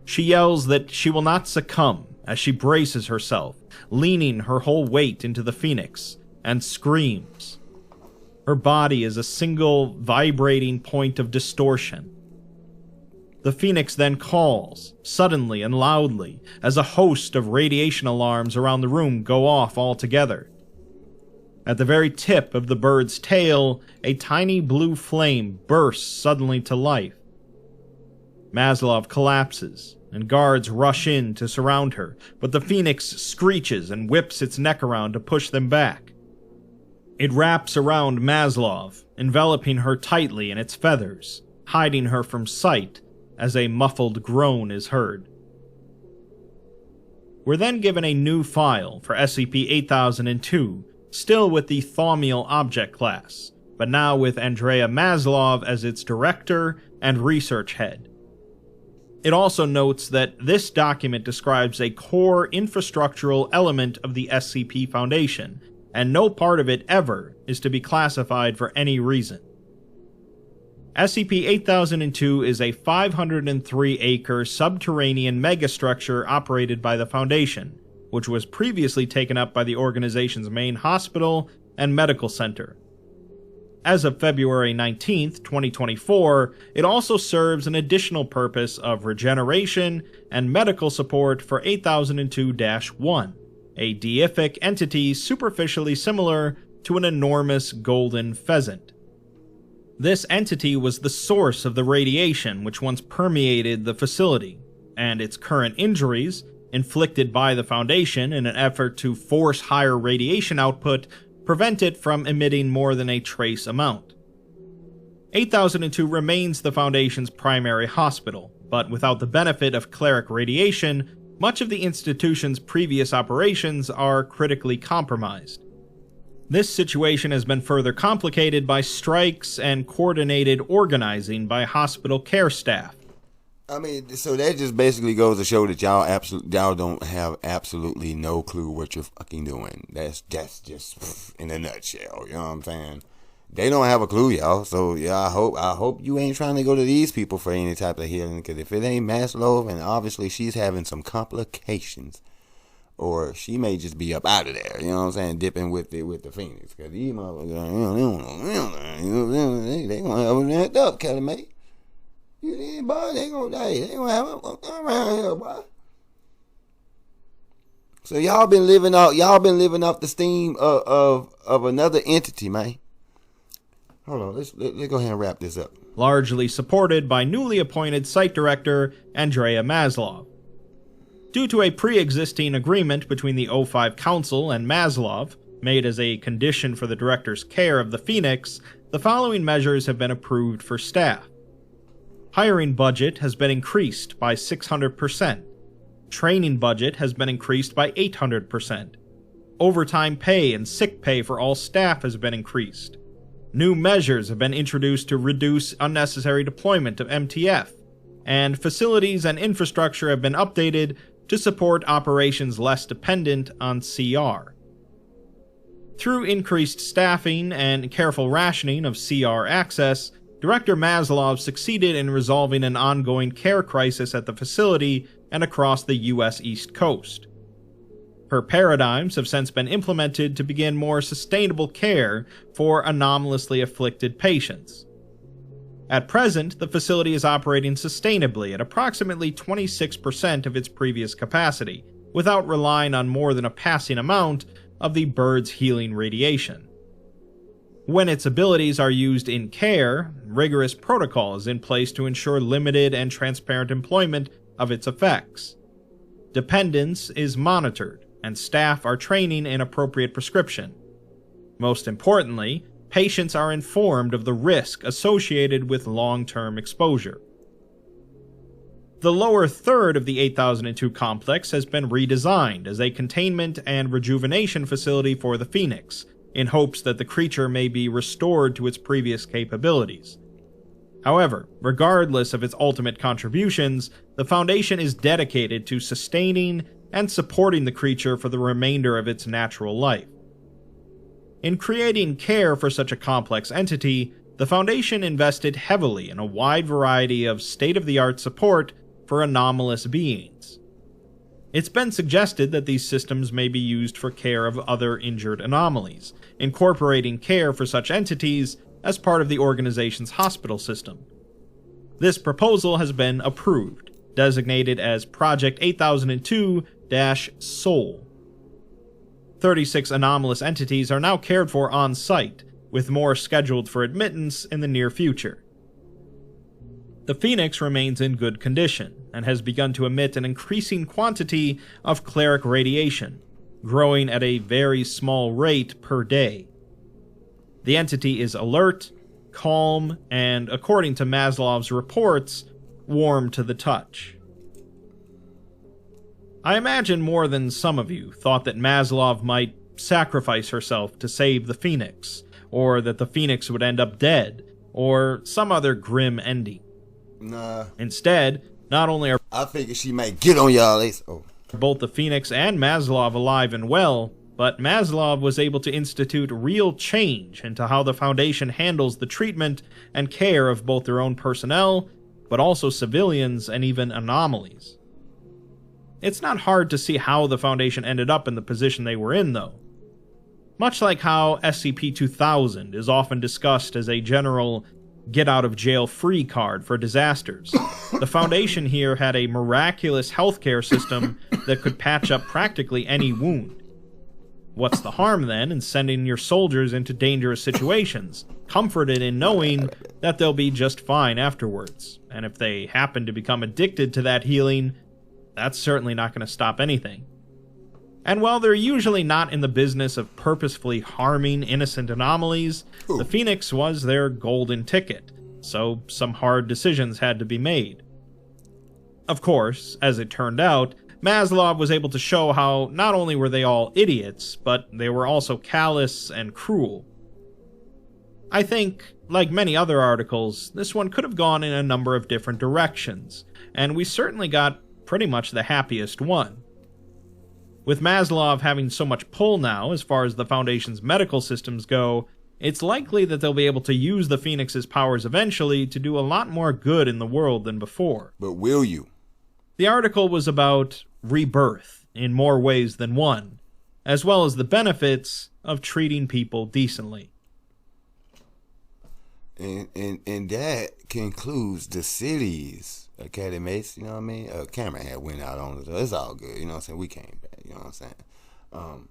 She yells that she will not succumb as she braces herself, leaning her whole weight into the Phoenix, and screams. Her body is a single, vibrating point of distortion. The Phoenix then calls, suddenly and loudly, as a host of radiation alarms around the room go off altogether. At the very tip of the bird's tail, a tiny blue flame bursts suddenly to life. Maslov collapses, and guards rush in to surround her, but the Phoenix screeches and whips its neck around to push them back. It wraps around Maslov, enveloping her tightly in its feathers, hiding her from sight as a muffled groan is heard. We're then given a new file for SCP-8002, still with the Thaumiel object class, but now with Andrea Maslov as its director and research head. It also notes that this document describes a core infrastructural element of the SCP Foundation, and no part of it ever is to be classified for any reason. SCP-8002 is a 503-acre subterranean megastructure operated by the Foundation, which was previously taken up by the organization's main hospital and medical center. As of February 19, 2024, it also serves an additional purpose of regeneration and medical support for 8002-1, a deific entity superficially similar to an enormous golden pheasant. This entity was the source of the radiation which once permeated the facility, and its current injuries, inflicted by the Foundation in an effort to force higher radiation output, prevent it from emitting more than a trace amount. 8002 remains the Foundation's primary hospital, but without the benefit of cleric radiation, much of the institution's previous operations are critically compromised. This situation has been further complicated by strikes and coordinated organizing by hospital care staff. I mean, so that just basically goes to show that y'all don't have absolutely no clue what you're fucking doing. That's just in a nutshell. You know what I'm saying? They don't have a clue, y'all. So yeah, I hope you ain't trying to go to these people for any type of healing. Because if it ain't Maslov, and obviously she's having some complications, or she may just be up out of there. You know what I'm saying? Dipping with the Phoenix. Because these motherfuckers, they gonna have them act up, Kelly, mate. You did, boy, they gonna die. They gonna have them around here, boy. So y'all been living off the steam of another entity, man. Hold on, let's go ahead and wrap this up. Largely supported by newly appointed site director Andrea Maslov. Due to a pre-existing agreement between the O5 Council and Maslov, made as a condition for the director's care of the Phoenix, the following measures have been approved for staff. Hiring budget has been increased by 600%. Training budget has been increased by 800%. Overtime pay and sick pay for all staff has been increased. New measures have been introduced to reduce unnecessary deployment of MTF, and facilities and infrastructure have been updated to support operations less dependent on CR. Through increased staffing and careful rationing of CR access, Director Maslov succeeded in resolving an ongoing care crisis at the facility and across the U.S. East Coast. Her paradigms have since been implemented to begin more sustainable care for anomalously afflicted patients. At present, the facility is operating sustainably at approximately 26% of its previous capacity, without relying on more than a passing amount of the bird's healing radiation. When its abilities are used in care, rigorous protocol is in place to ensure limited and transparent employment of its effects. Dependence is monitored, and staff are training in appropriate prescription. Most importantly, patients are informed of the risk associated with long-term exposure. The lower third of the 8002 complex has been redesigned as a containment and rejuvenation facility for the Phoenix, in hopes that the creature may be restored to its previous capabilities. However, regardless of its ultimate contributions, the Foundation is dedicated to sustaining and supporting the creature for the remainder of its natural life. In creating care for such a complex entity, the Foundation invested heavily in a wide variety of state-of-the-art support for anomalous beings. It's been suggested that these systems may be used for care of other injured anomalies, incorporating care for such entities as part of the organization's hospital system. This proposal has been approved, designated as Project 8002-Soul. 36 anomalous entities are now cared for on-site, with more scheduled for admittance in the near future. The Phoenix remains in good condition, and has begun to emit an increasing quantity of cleric radiation, growing at a very small rate per day. The entity is alert, calm, and, according to Maslov's reports, warm to the touch. I imagine more than some of you thought that Maslov might sacrifice herself to save the Phoenix, or that the Phoenix would end up dead, or some other grim ending. Nah. Instead, not only are I figured she might get on y'all ace. Oh. both the Phoenix and Maslov alive and well, but Maslov was able to institute real change into how the Foundation handles the treatment and care of both their own personnel, but also civilians and even anomalies. It's not hard to see how the Foundation ended up in the position they were in, though. Much like how SCP-8000 is often discussed as a general get-out-of-jail-free card for disasters, the Foundation here had a miraculous healthcare system that could patch up practically any wound. What's the harm, then, in sending your soldiers into dangerous situations, comforted in knowing that they'll be just fine afterwards? And if they happen to become addicted to that healing, that's certainly not going to stop anything. And while they're usually not in the business of purposefully harming innocent anomalies, the Phoenix was their golden ticket, so some hard decisions had to be made. Of course, as it turned out, Maslov was able to show how not only were they all idiots, but they were also callous and cruel. I think, like many other articles, this one could have gone in a number of different directions, and we certainly got pretty much the happiest one. With Maslov having so much pull now as far as the Foundation's medical systems go, it's likely that they'll be able to use the Phoenix's powers eventually to do a lot more good in the world than before. But will you? The article was about rebirth in more ways than one, as well as the benefits of treating people decently. And that concludes the city's academics, you know what I mean? Camera had went out on it, so it's all good, you know what I'm saying? We came back, you know what I'm saying?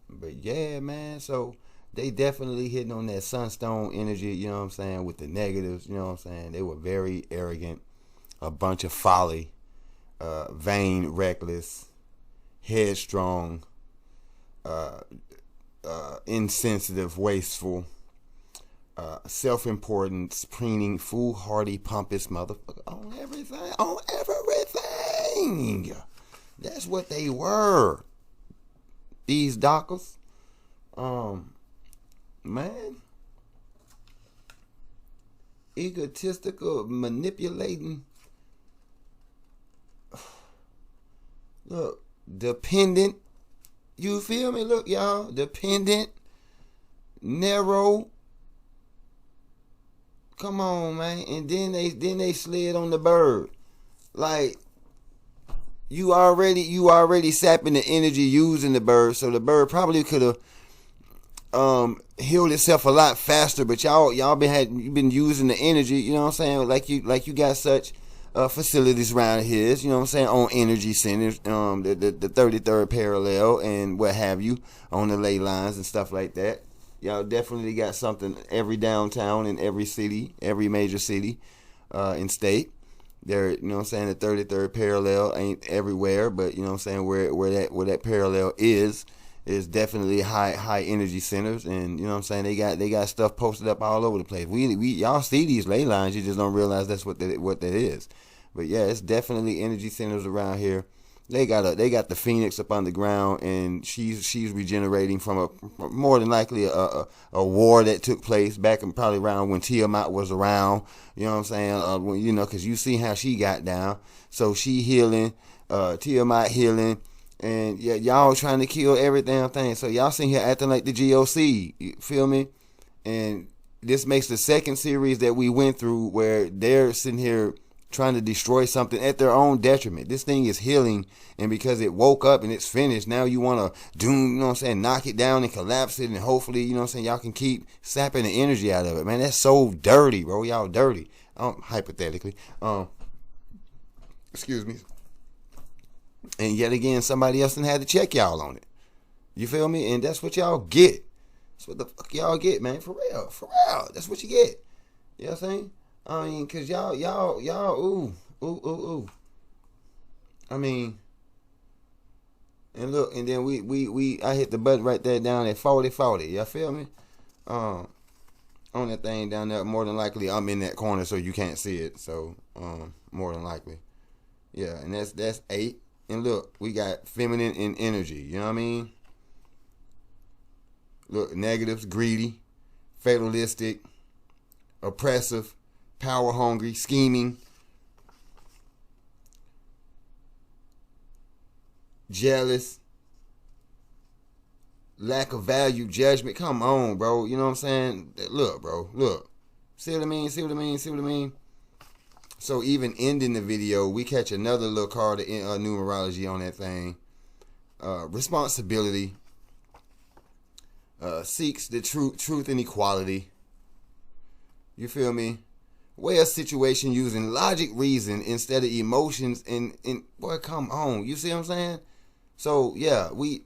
But yeah, man, so they definitely hitting on that sunstone energy, you know what I'm saying, with the negatives, you know what I'm saying? They were very arrogant, a bunch of folly, vain, reckless, headstrong, insensitive, wasteful, self-important, preening, foolhardy, pompous motherfucker on everything. That's what they were. These dockers. Man. Egotistical, manipulating. Look, dependent. You feel me? Look, y'all. Dependent. Narrow. Come on, man. And then they slid on the bird. Like, you already sapping the energy using the bird, so the bird probably could have healed itself a lot faster, but y'all been using the energy, you know what I'm saying? Like you got such facilities around here, you know what I'm saying, on energy centers, the 33rd parallel and what have you, on the ley lines and stuff like that. Y'all definitely got something every downtown in every city, every major city and state. There, you know what I'm saying, the 33rd parallel ain't everywhere, but you know what I'm saying, where that parallel is definitely high energy centers, and you know what I'm saying, they got stuff posted up all over the place. We y'all see these ley lines, you just don't realize that's what that is. But yeah, it's definitely energy centers around here. They got the Phoenix up on the ground, and she's regenerating from a more than likely a war that took place back in probably around when Tiamat was around. You know what I'm saying? When, you know, because you see how she got down. So she healing, Tiamat healing, and yeah, y'all trying to kill every damn thing. So y'all sitting here acting like the GOC. You feel me? And this makes the second series that we went through where they're sitting here trying to destroy something at their own detriment. This thing is healing, and because it woke up and it's finished, now you want to you know what I'm saying, knock it down and collapse it, and hopefully, you know what I'm saying, y'all can keep sapping the energy out of it. Man, that's so dirty, bro. Y'all dirty. Hypothetically. Excuse me. And yet again, somebody else done had to check y'all on it. You feel me? And that's what y'all get. That's what the fuck y'all get, man. For real. That's what you get. You know what I'm saying? I mean, cause y'all, ooh. I mean, and look, and then I hit the button right there down at 40. Y'all feel me? On that thing down there, more than likely I'm in that corner, so you can't see it. So, more than likely, yeah. And that's 8. And look, we got feminine and energy. You know what I mean? Look, negatives, greedy, fatalistic, oppressive, power hungry, scheming, jealous, lack of value, judgment. Come on, bro. You know what I'm saying? Look, bro. Look. See what I mean? See what I mean? See what I mean? So even ending the video, we catch another little card of numerology on that thing. Responsibility. Seeks the truth and equality. You feel me? Weigh a situation using logic, reason instead of emotions. And boy, come on. You see what I'm saying? So yeah, we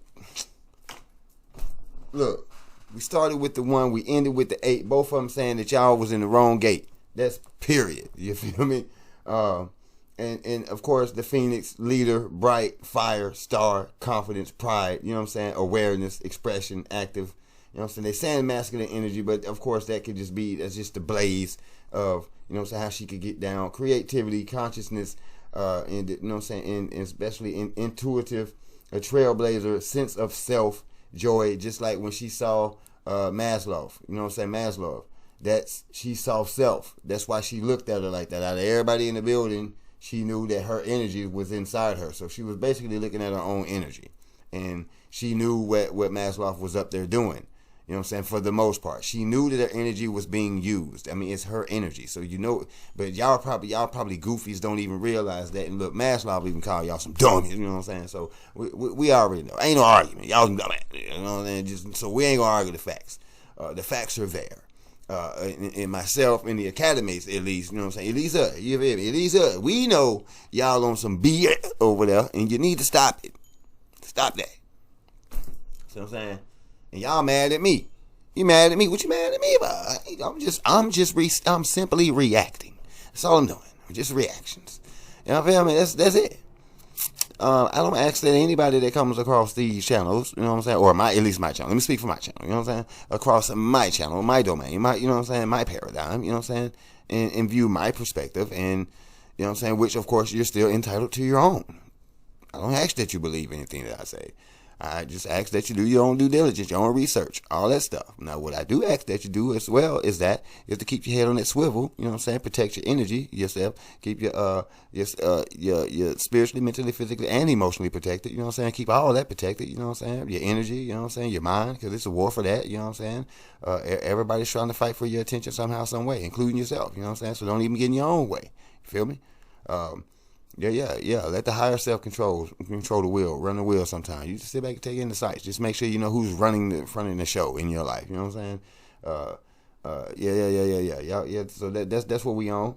started with the 1, we ended with the 8. Both of them saying that y'all was in the wrong gate. That's period. You feel me? And of course the Phoenix, leader, bright, fire, star, confidence, pride. You know what I'm saying? Awareness, expression, active. You know what I'm saying? They saying masculine energy, but of course that could just be, that's just the blaze of, you know what I'm saying, how she could get down. Creativity, consciousness, and you know what I'm saying, and especially intuitive, a trailblazer, sense of self, joy, just like when she saw Maslov. You know what I'm saying? Maslov. She saw self. That's why she looked at her like that. Out of everybody in the building, she knew that her energy was inside her. So she was basically looking at her own energy. And she knew what Maslov was up there doing. You know what I'm saying? For the most part, she knew that her energy was being used. I mean, it's her energy, so you know. But y'all probably goofies don't even realize that. And look, Maslov even call y'all some dummies. You know what I'm saying? So we already know. Ain't no argument. Y'all some dumbass. You know what I'm saying? So we ain't gonna argue the facts. The facts are there. In myself, in the academies, at least, you know what I'm saying? At least you feel me? At least we know y'all on some BS over there, and you need to stop it. Stop that. See what I'm saying? And y'all mad at me. You mad at me? What you mad at me about? I'm simply reacting. That's all I'm doing. Just reactions. You know what I mean? That's it. I don't ask that anybody that comes across these channels, you know what I'm saying, or at least my channel. Let me speak for my channel. You know what I'm saying? Across my channel, my domain, you know what I'm saying, my paradigm. You know what I'm saying, and view my perspective, and you know what I'm saying, which of course you're still entitled to your own. I don't ask that you believe anything that I say. I just ask that you do your own due diligence, your own research, all that stuff. Now, what I do ask that you do as well is to keep your head on that swivel. You know what I'm saying? Protect your energy, yourself. Keep your spiritually, mentally, physically, and emotionally protected. You know what I'm saying? Keep all that protected. You know what I'm saying? Your energy. You know what I'm saying? Your mind, because it's a war for that. You know what I'm saying? Everybody's trying to fight for your attention somehow, some way, including yourself. You know what I'm saying? So don't even get in your own way. You feel me? Yeah. Let the higher self control the wheel, run the wheel sometimes. You just sit back and take in the sights. Just make sure you know who's running the front of the show in your life. You know what I'm saying? Yeah. So that's what we on.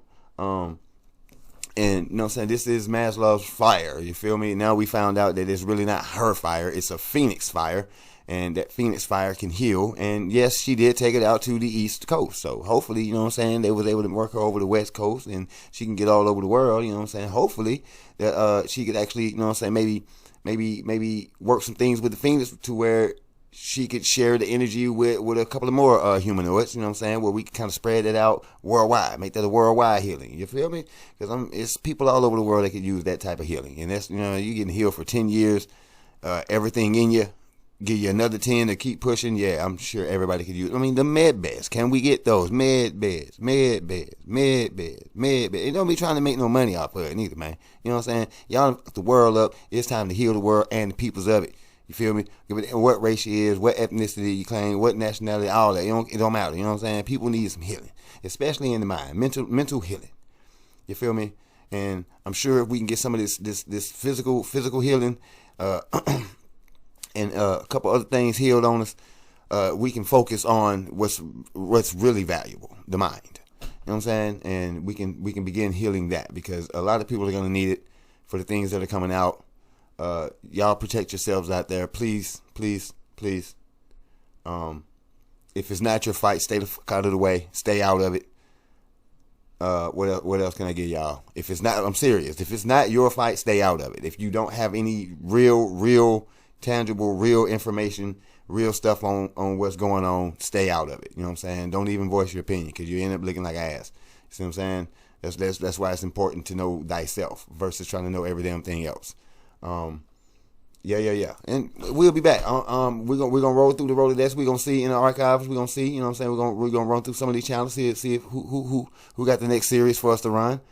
And you know what I'm saying? This is Maslov's fire. You feel me? Now we found out that it's really not her fire. It's a Phoenix fire. And that Phoenix fire can heal. And yes, she did take it out to the East Coast. So hopefully, you know what I'm saying, they was able to work her over the West Coast and she can get all over the world, you know what I'm saying. Hopefully that she could actually, you know what I'm saying, maybe work some things with the Phoenix to where she could share the energy with a couple of more humanoids, you know what I'm saying, where we can kind of spread it out worldwide, make that a worldwide healing. You feel me? Because it's people all over the world that could use that type of healing. And that's, you know, you getting healed for 10 years, everything in you. Give you another 10 to keep pushing. Yeah, I'm sure everybody could use. I mean, the med beds. Can we get those med beds? And don't be trying to make no money off of it neither, man. You know what I'm saying? Y'all the world up. It's time to heal the world and the peoples of it. You feel me? What race you is, what ethnicity you claim, what nationality, all that. It don't matter. You know what I'm saying? People need some healing, especially in the mind, mental healing. You feel me? And I'm sure if we can get some of this physical healing, and a couple other things healed on us, we can focus on what's really valuable, the mind. You know what I'm saying? And we can begin healing that, because a lot of people are going to need it for the things that are coming out. Y'all protect yourselves out there, please. If it's not your fight, stay the fuck out of the way. Stay out of it. What else can I give y'all? If it's not, I'm serious. If it's not your fight, stay out of it. If you don't have any real tangible, real information, real stuff on what's going on, stay out of it. You know what I'm saying? Don't even voice your opinion, because you end up looking like ass. You see what I'm saying? That's why it's important to know thyself versus trying to know every damn thing else. Yeah. And we'll be back. We're gonna roll through the Rolodex. We're gonna see in the archives. We're gonna see. You know what I'm saying? We're gonna run through some of these channels. See if who got the next series for us to run.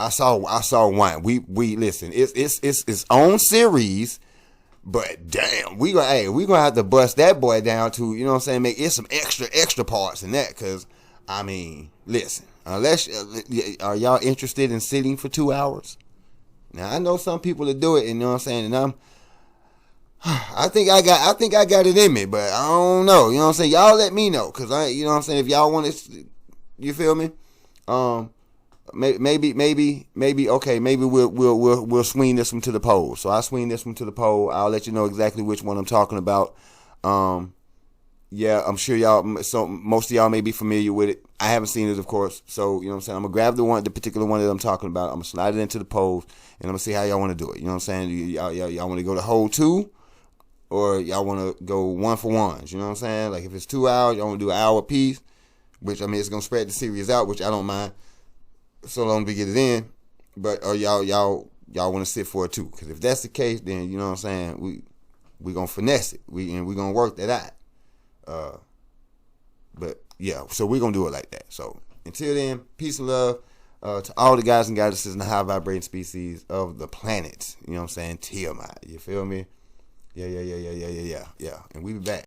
I saw one. We listen. It's its own series, But damn, we gonna have to bust that boy down to, you know what I'm saying, make it some extra parts in that. Cause I mean, listen, unless are y'all interested in sitting for 2 hours? Now I know some people that do it, and you know what I'm saying, and I think I got it in me, but I don't know. You know what I'm saying? Y'all let me know, cause you know what I'm saying. If y'all want it, you feel me? Maybe okay. Maybe we'll swing this one to the poll. So I swing this one to the poll. I'll let you know exactly which one I'm talking about. Yeah, I'm sure y'all. So most of y'all may be familiar with it. I haven't seen it, of course. So you know what I'm saying. I'm gonna grab the particular one that I'm talking about. I'm gonna slide it into the poll, and I'm gonna see how y'all want to do it. You know what I'm saying? Y'all want to go the whole 2? Or y'all want to go 1 for 1s, you know what I'm saying? Like if it's 2 hours, y'all want to do an hour a piece, which I mean it's gonna spread the series out, which I don't mind, so long as we get it in. But or y'all want to sit for it too? Because if that's the case, then you know what I'm saying, we gonna finesse it, we gonna work that out. But yeah, so we gonna do it like that. So until then, peace and love to all the guys and goddesses in the high vibrating species of the planet. You know what I'm saying? Tiamat. You feel me? Yeah. And we be back.